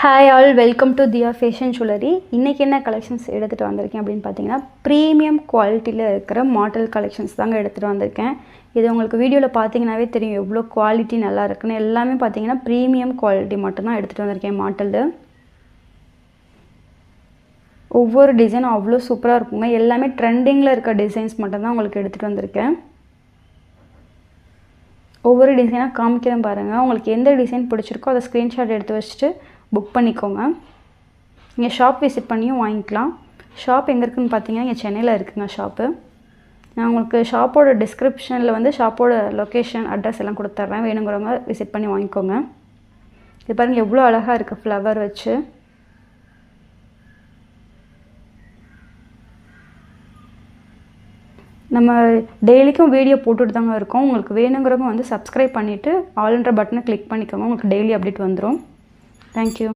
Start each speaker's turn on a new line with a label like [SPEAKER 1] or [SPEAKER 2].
[SPEAKER 1] Hi all, welcome to Thiya fashion jewellery. இன்றைக்கி என்ன collections எடுத்துகிட்டு வந்திருக்கேன் அப்படின்னு பார்த்தீங்கன்னா, ப்ரீமியம் குவாலிட்டியில் இருக்கிற மாடல் கலெக்ஷன்ஸ் தாங்க எடுத்துகிட்டு வந்திருக்கேன். இது உங்களுக்கு வீடியோவில் பார்த்தீங்கன்னாவே தெரியும் எவ்வளோ குவாலிட்டி நல்லா இருக்குன்னு. எல்லாமே பார்த்தீங்கன்னா ப்ரீமியம் குவாலிட்டி மட்டும்தான் எடுத்துகிட்டு வந்திருக்கேன் மாடலில். ஒவ்வொரு டிசைனும் அவ்வளோ சூப்பராக இருக்குங்க. எல்லாமே ட்ரெண்டிங்கில் இருக்க டிசைன்ஸ் மட்டும்தான் உங்களுக்கு எடுத்துகிட்டு வந்திருக்கேன். ஒவ்வொரு டிசைனாக காமிக்கிறேன் பாருங்கள். உங்களுக்கு எந்த டிசைன் பிடிச்சிருக்கோ அதை ஸ்க்ரீன்ஷாட் எடுத்து வச்சுட்டு புக் பண்ணிக்கோங்க. நீங்கள் ஷாப் விசிட் பண்ணியும் வாங்கிக்கலாம். ஷாப் எங்கே இருக்குதுன்னு பார்த்தீங்கன்னா இங்கே சென்னையில் இருக்குதுங்க ஷாப்பு. நான் உங்களுக்கு ஷாப்போட டிஸ்கிரிப்ஷனில் வந்து ஷாப்போட லொக்கேஷன் அட்ரஸ் எல்லாம் கொடுத்துட்றேன். வேணுங்கிறவங்க விசிட் பண்ணி வாங்கிக்கோங்க. இது பாருங்கள் எவ்வளோ அழகாக இருக்குது ஃப்ளவர் வச்சு. நம்ம டெய்லிக்கும் வீடியோ போட்டுட்டு தாங்க இருக்கோம். உங்களுக்கு வேணுங்கிறவங்க வந்து சப்ஸ்கிரைப் பண்ணிவிட்டு ஆல்ன்ற பட்டனை கிளிக் பண்ணிக்கோங்க. உங்களுக்கு டெய்லி அப்டேட் வந்துடும். தேங்க்யூ.